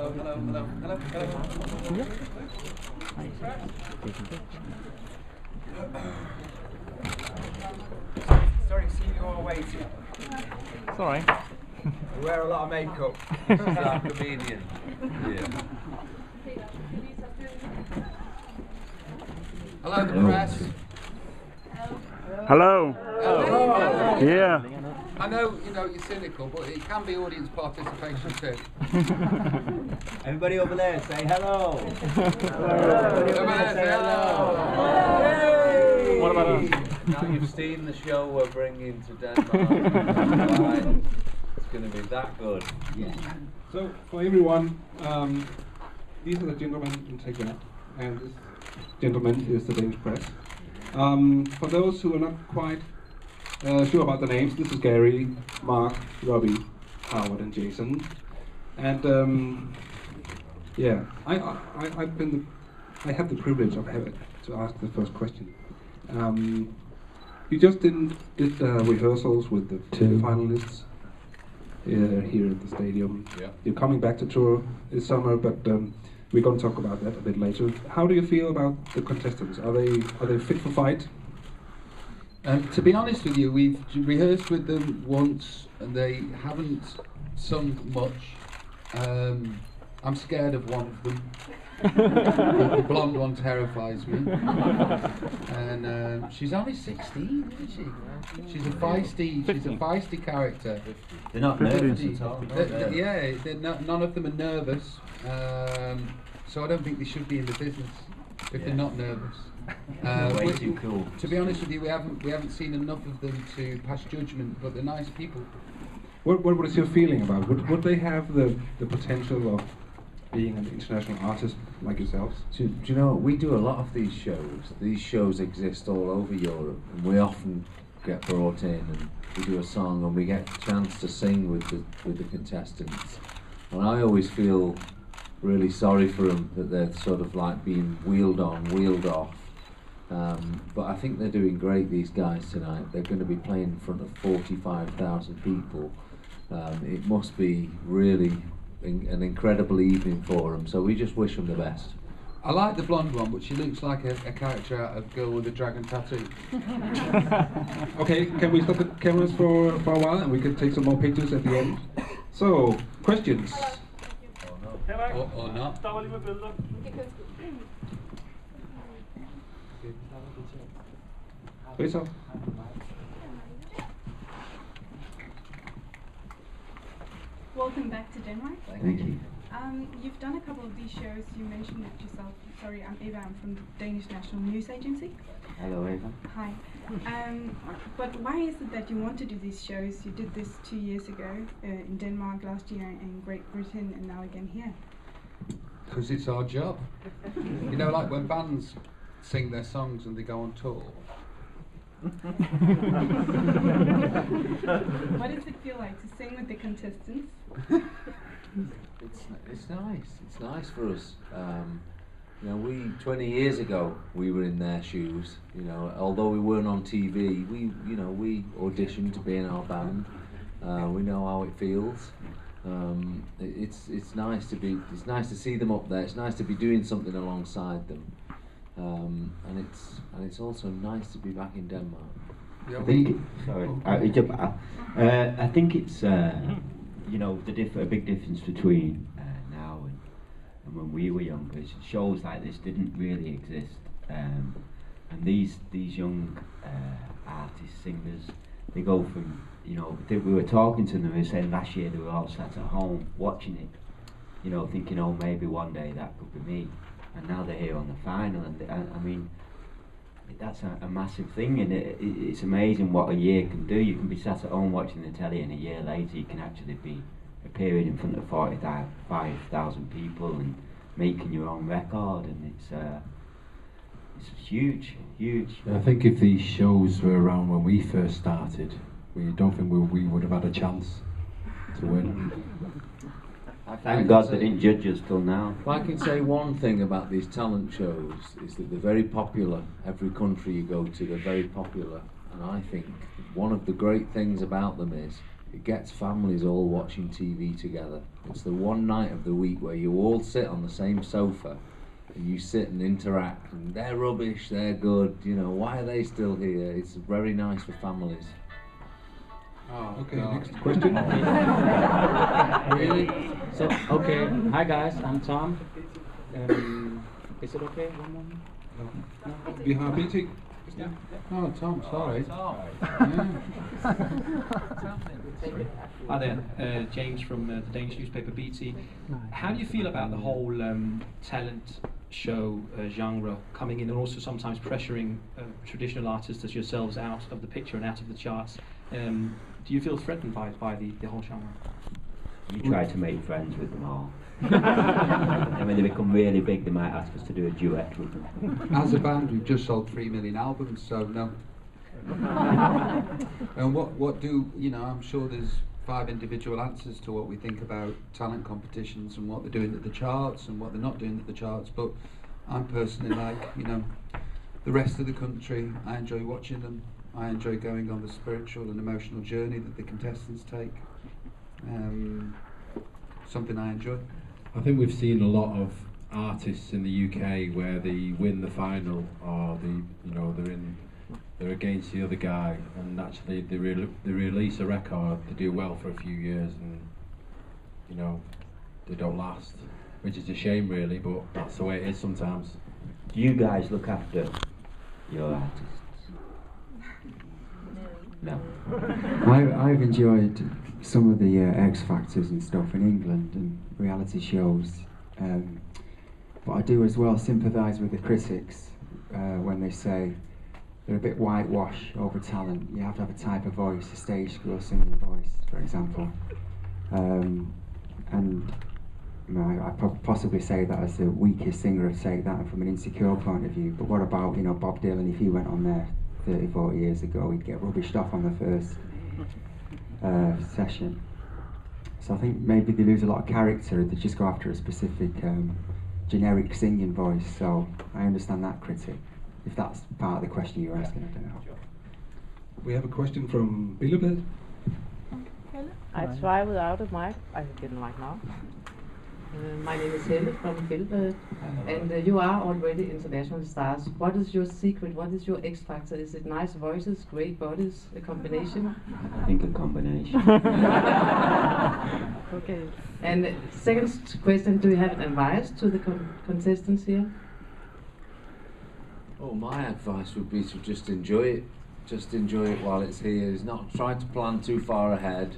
Sorry to see you all waiting. It's all right. We wear a lot of makeup. This is our comedian. Yeah. Hello, the press. Hello. Hello. Yeah. I know, you're cynical, but it can be audience participation too. Everybody over there, say hello. Everybody over there, say hello. What about us? Now you've seen the show we're bringing to Denmark. It's going to be that good. Yeah. So, for everyone, these are the gentlemen in take that, and this gentleman is the Danish press. For those who are not quite sure about the names, this is Gary, Mark, Robbie, Howard, and Jason. And yeah, I have the privilege of having to ask the first question. You just did rehearsals with the two finalists here at the stadium. Yeah. You're coming back to tour this summer, but we're going to talk about that a bit later. How do you feel about the contestants? Are they fit for fight? To be honest with you, we've rehearsed with them once and they haven't sung much. I'm scared of one of them. The blonde one terrifies me. And she's only 16, isn't she? She's a feisty character. They're not nervous at all. None of them are nervous. So I don't think they should be in the business if they're not nervous. Way too cool. To be honest with you, we haven't seen enough of them to pass judgment, but they're nice people. What is your feeling about? Would they have the potential of being an international artist like yourselves? Do you know, we do a lot of these shows. These shows exist all over Europe, and we often get brought in and we do a song and we get a chance to sing with the contestants. And I always feel really sorry for them that they're sort of like being wheeled on, wheeled off. But I think they're doing great, these guys, tonight. They're going to be playing in front of 45,000 people. It must be really an incredible evening for them, so we just wish them the best. I like the blonde one, but she looks like a character out of Girl with a Dragon Tattoo. Okay, can we stop the cameras for a while and we can take some more pictures at the end? So, questions? Or not. Rita? Welcome back to Denmark. Thank you. You've done a couple of these shows. You mentioned it yourself. Sorry, I'm Eva. I'm from the Danish National News Agency. Hello, Eva. Hi. But why is it that you want to do these shows? You did this 2 years ago in Denmark, last year in Great Britain, and now again here. Because it's our job. You know, like when bands sing their songs and they go on tour. What does it feel like to sing with the contestants? It's nice. It's nice for us. You know, 20 years ago we were in their shoes. You know, although we weren't on TV, we auditioned to be in our band. We know how it feels. It's nice to be. It's nice to see them up there. It's nice to be doing something alongside them. And it's also nice to be back in Denmark. I think. Sorry, I think it's you know, a big difference between now and when we were younger. Shows like this didn't really exist, and these young artists, singers, they go from, you know, we were talking to them. They were saying last year they were all sat at home watching it, you know, thinking, oh, maybe one day that could be me. And now they're here on the final, and I mean, that's a massive thing, and it's amazing what a year can do. You can be sat at home watching the telly, and a year later you can actually be appearing in front of 45,000 people and making your own record, and it's huge. I think if these shows were around when we first started, we don't think we would have had a chance to win. Thank God they didn't judge us till now. If I can say one thing about these talent shows, is that they're very popular. Every country you go to, they're very popular. And I think one of the great things about them is it gets families all watching TV together. It's the one night of the week where you all sit on the same sofa and you sit and interact, and they're rubbish, they're good, you know, why are they still here? It's very nice for families. Oh, Okay, God. next question. Really? So, okay, hi guys, I'm Tom. Is it okay? One moment? Vi har BT. Oh, Tom, sorry. Hi there, James from the Danish newspaper BT. How do you feel about the whole talent show genre coming in and also sometimes pressuring traditional artists as yourselves out of the picture and out of the charts? Do you feel threatened by the whole genre? We try to make friends with them all. And when they become really big, they might ask us to do a duet with them. As a band, we've just sold 3 million albums, so no. And what do, you know, I'm sure there's 5 individual answers to what we think about talent competitions and what they're doing at the charts and what they're not doing at the charts, but I'm personally like, you know, the rest of the country, I enjoy watching them. I enjoy going on the spiritual and emotional journey that the contestants take. Something I enjoy. I think we've seen a lot of artists in the UK where they win the final, or they're against the other guy, and actually they release a record, they do well for a few years, and you know they don't last, which is a shame really, but that's the way it is sometimes. Do you guys look after your artists? No. I've enjoyed some of the X Factors and stuff in England and reality shows, but I do as well sympathise with the critics when they say they're a bit whitewash over talent. You have to have a type of voice, a stage school singing voice, for example. And I possibly say that as the weakest singer of Take That and from an insecure point of view, but what about, you know, Bob Dylan? If he went on there 30, 40 years ago, he'd get rubbished off on the first session. So I think maybe they lose a lot of character, they just go after a specific generic singing voice, so I understand that critic. If that's part of the question you were asking, I don't know. We have a question from Billebed. I try without a mic. I get a mic now. My name is Helle from Billebed, and you are already international stars. What is your secret? What is your X factor? Is it nice voices, great bodies, a combination? I think a combination. Okay. And second question, do you have an advice to the contestants here? Oh, my advice would be to just enjoy it. Just enjoy it while it's here. It's not trying to plan too far ahead.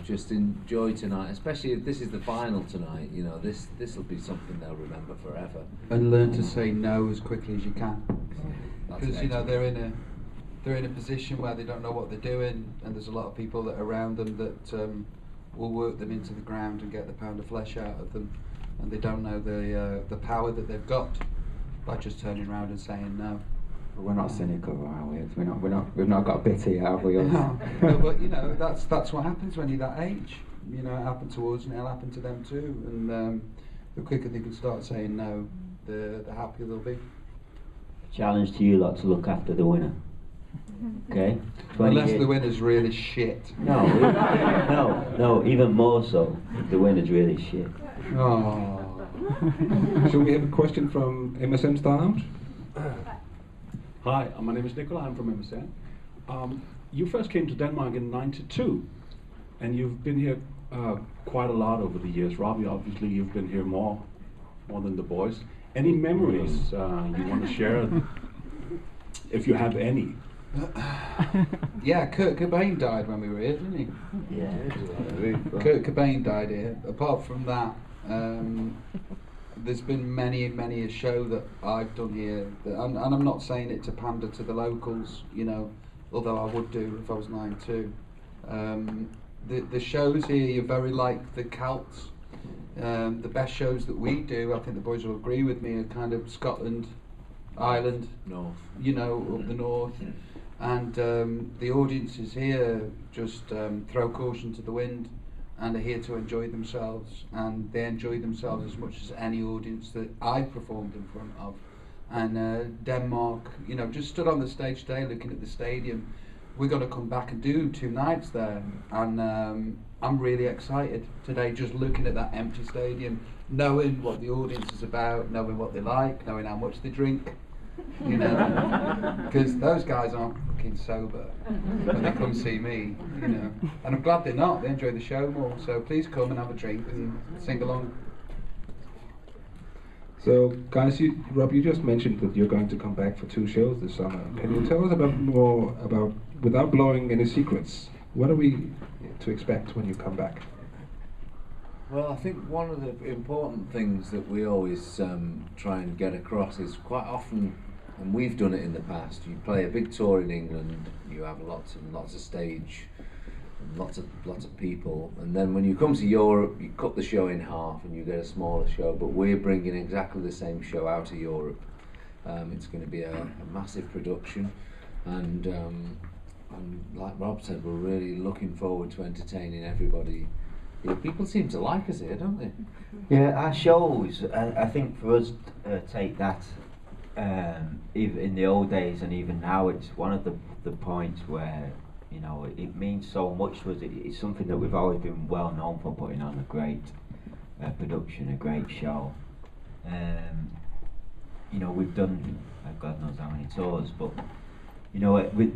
Just enjoy tonight, especially if this is the final tonight. You know, this will be something they'll remember forever. And learn to say no as quickly as you can, because you know they're in a position where they don't know what they're doing, and there's a lot of people that are around them that will work them into the ground and get the pound of flesh out of them, and they don't know the power that they've got by just turning around and saying no. We're not cynical, are we? We've not got bitter yet, have we? No, but you know that's what happens when you're that age. You know, it happened to us, and it'll happen to them too. And the quicker they can start saying no, the happier they'll be. Challenge to you lot to look after the winner. Okay? Unless the winner's really shit. No, no, even more so. If the winner's really shit. Oh. So we have a question from MSN Starhouse. Hi, my name is Nicola, I'm from MSN. You first came to Denmark in '92, and you've been here quite a lot over the years. Robbie, obviously, you've been here more than the boys. Any memories you want to share, if you have any? Yeah, Kurt Cobain died when we were here, didn't he? Yeah. Kurt Cobain died here. Apart from that, there's been many a show that I've done here, and I'm not saying it to pander to the locals, you know, although I would do if I was 9 too. The shows here, you're very like the Celts. The best shows that we do, I think the boys will agree with me, are kind of Scotland, Ireland, North. You know, up the north. And the audiences here just throw caution to the wind and are here to enjoy themselves, and they enjoy themselves as much as any audience that I've performed in front of. And Denmark, you know, just stood on the stage today looking at the stadium, we're going to come back and do 2 nights there, and I'm really excited today, just looking at that empty stadium, knowing what the audience is about, knowing what they like, knowing how much they drink, you know, because those guys aren't fucking sober when they come see me, you know, and I'm glad they're not. They enjoy the show more, so please come and have a drink and sing along. So, guys, Rob, you just mentioned that you're going to come back for 2 shows this summer. Can you tell us more about, without blowing any secrets, what are we to expect when you come back? Well, I think one of the important things that we always try and get across is quite often, and we've done it in the past, you play a big tour in England, you have lots and lots of stage, and lots of people, and then when you come to Europe, you cut the show in half and you get a smaller show, but we're bringing exactly the same show out of Europe. It's going to be a massive production, and like Rob said, we're really looking forward to entertaining everybody. Yeah, people seem to like us here, don't they? Yeah, our shows, I think for us take that, even in the old days and even now, it's one of the points where, you know, it means so much to us. It's something that we've always been well known for, putting on a great production, a great show. You know, we've done God knows how many tours, but you know, we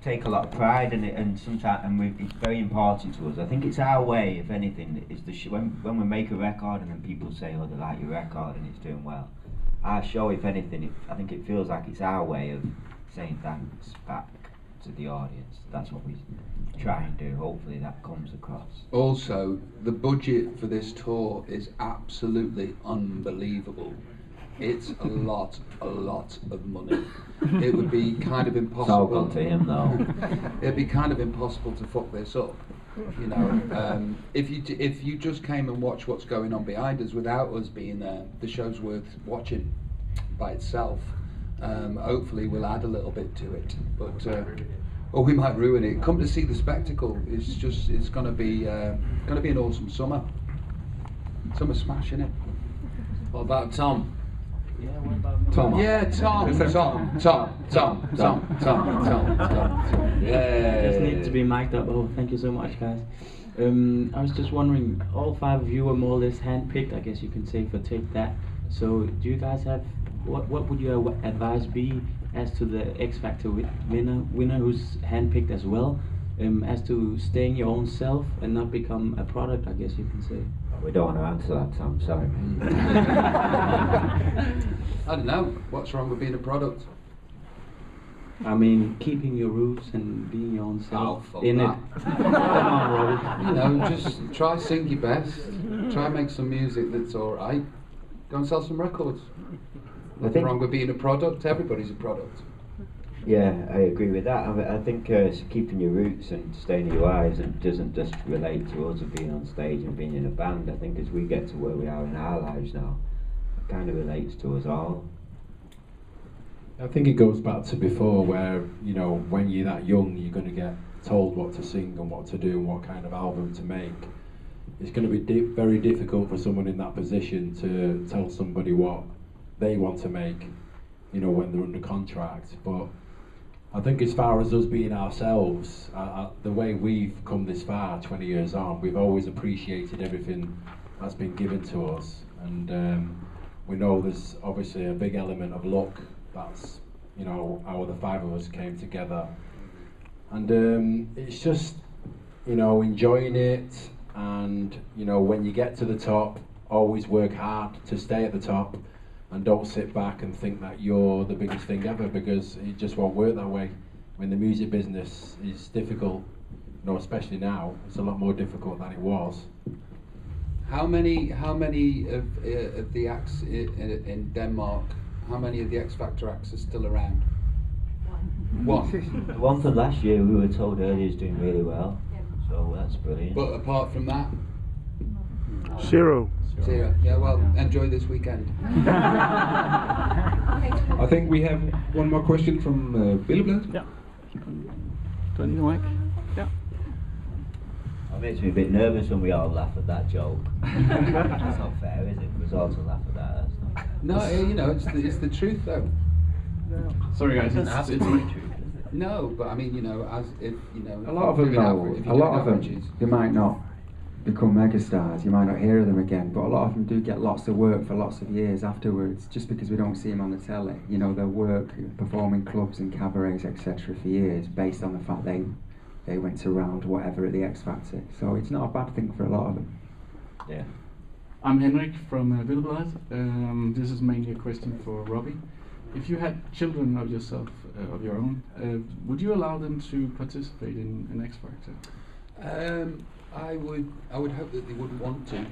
take a lot of pride in it, and sometimes, and it's very important to us. I think it's our way, if anything, is when we make a record and then people say, oh, they like your record and it's doing well. Our show, if anything, I think it feels like it's our way of saying thanks back to the audience. That's what we try and do. Hopefully that comes across. Also, the budget for this tour is absolutely unbelievable. It's a lot of money. It would be kind of impossible. It's all gone to him though. It'd be kind of impossible to fuck this up, you know. If you just came and watched what's going on behind us without us being there, the show's worth watching by itself. Hopefully we'll add a little bit to it, but or we might ruin it. Come to see the spectacle. It's going to be an awesome summer. Summer smash, innit? What about Tom? Yeah, what about Tom? Yeah, Tom. Yeah. I just need to be mic'd up. Oh, thank you so much, guys. I was just wondering, all 5 of you were more or less handpicked, I guess you can say, for Take That. So, do you guys have what would your advice be as to the X Factor winner who's handpicked as well, as to staying your own self and not become a product, I guess you can say? We don't want to answer that, Tom, sorry. I don't know. What's wrong with being a product? I mean, keeping your roots and being your own self in that. it. Come on, Robbie. You know, just try sing your best. Try make some music that's alright. Go and sell some records. Nothing wrong with being a product. Everybody's a product. Yeah, I agree with that. I think keeping your roots and staying in your eyes, and doesn't just relate to us of being on stage and being in a band. I think as we get to where we are in our lives now, it kind of relates to us all. I think it goes back to before, where, you know, when you're that young, you're going to get told what to sing and what to do and what kind of album to make. It's going to be very difficult for someone in that position to tell somebody what they want to make, you know, when they're under contract. But I think as far as us being ourselves, the way we've come this far, 20 years on, we've always appreciated everything that's been given to us, and we know there's obviously a big element of luck. That's, you know, how the 5 of us came together, and it's just, you know, enjoying it, and, you know, when you get to the top, always work hard to stay at the top, and don't sit back and think that you're the biggest thing ever, because it just won't work that way. When the music business is difficult, you know, especially now, it's a lot more difficult than it was. How many of the acts in Denmark? How many of the X Factor acts are still around? One. The one from last year, we were told earlier, is doing really well, so that's brilliant. But apart from that, Zero. Yeah, well, enjoy this weekend. I think we have one more question from Billblad. Yeah. Do I need a mic? Yeah. It makes me a bit nervous when we all laugh at that joke. That's not fair, is it? For us all to laugh at that. That's not fair. No, you know, it's the truth though. Sorry guys, it's very true. No, but I mean, you know, as if you know, A lot of them, doing though. average- if A you're lot doing of them, averages- they might not become megastars. You might not hear of them again, but a lot of them do get lots of work for lots of years afterwards. Just because we don't see them on the telly, you know, they'll work performing clubs and cabarets, etc., for years, based on the fact they went to round whatever at the X Factor. So it's not a bad thing for a lot of them. Yeah. I'm Henrik from Vundet. This is mainly a question for Robbie. If you had children of yourself, of your own, would you allow them to participate in an X Factor? I would hope that they wouldn't want to.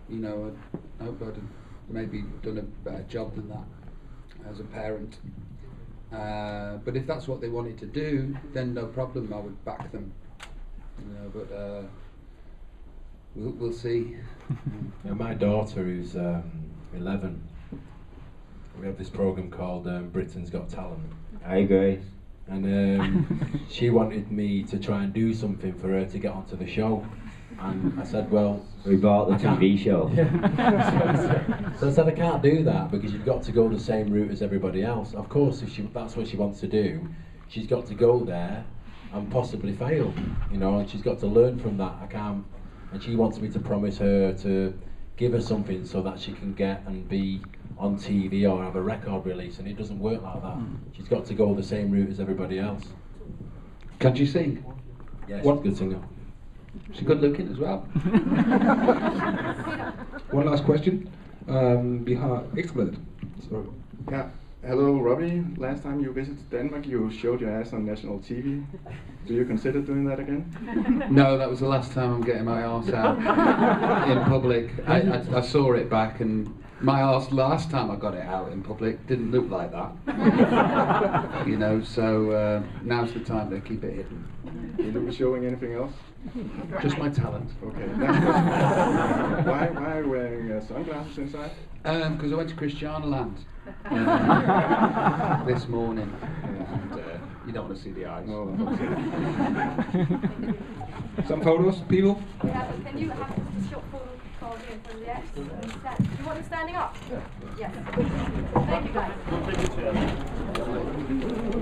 You know, I hope I'd have maybe done a better job than that as a parent. But if that's what they wanted to do, then no problem. I would back them. You know, but we'll see. Yeah, my daughter, who's 11, we have this program called Britain's Got Talent. I agree. And she wanted me to try and do something for her to get onto the show. And I said, well... We bought the TV show. So I said, I can't do that because you've got to go the same route as everybody else. Of course, if that's what she wants to do, she's got to go there and possibly fail, you know, and she's got to learn from that. I can't... And she wants me to promise her to give her something so that she can get and be on TV or have a record release, and it doesn't work like that. She's got to go the same route as everybody else. Can she sing? Yeah, she's a good singer. She's good looking as well. One last question. Vi har Ekstrabladet. So. Yeah. Hello, Robbie. Last time you visited Denmark, you showed your ass on national TV. Do you consider doing that again? No, that was the last time I'm getting my arse out in public. I saw it back, and my arse last time I got it out in public didn't look like that. You know, so now's the time to keep it hidden. Will you be showing anything else? Just my talent. Okay. Next question. Why are you wearing sunglasses inside? Because I went to Christianaland this morning, and you don't want to see the eyes. No, Some photos, people? Yeah, but can you have just a short photo for the X? Do you want them standing up? Yes. Thank you, guys.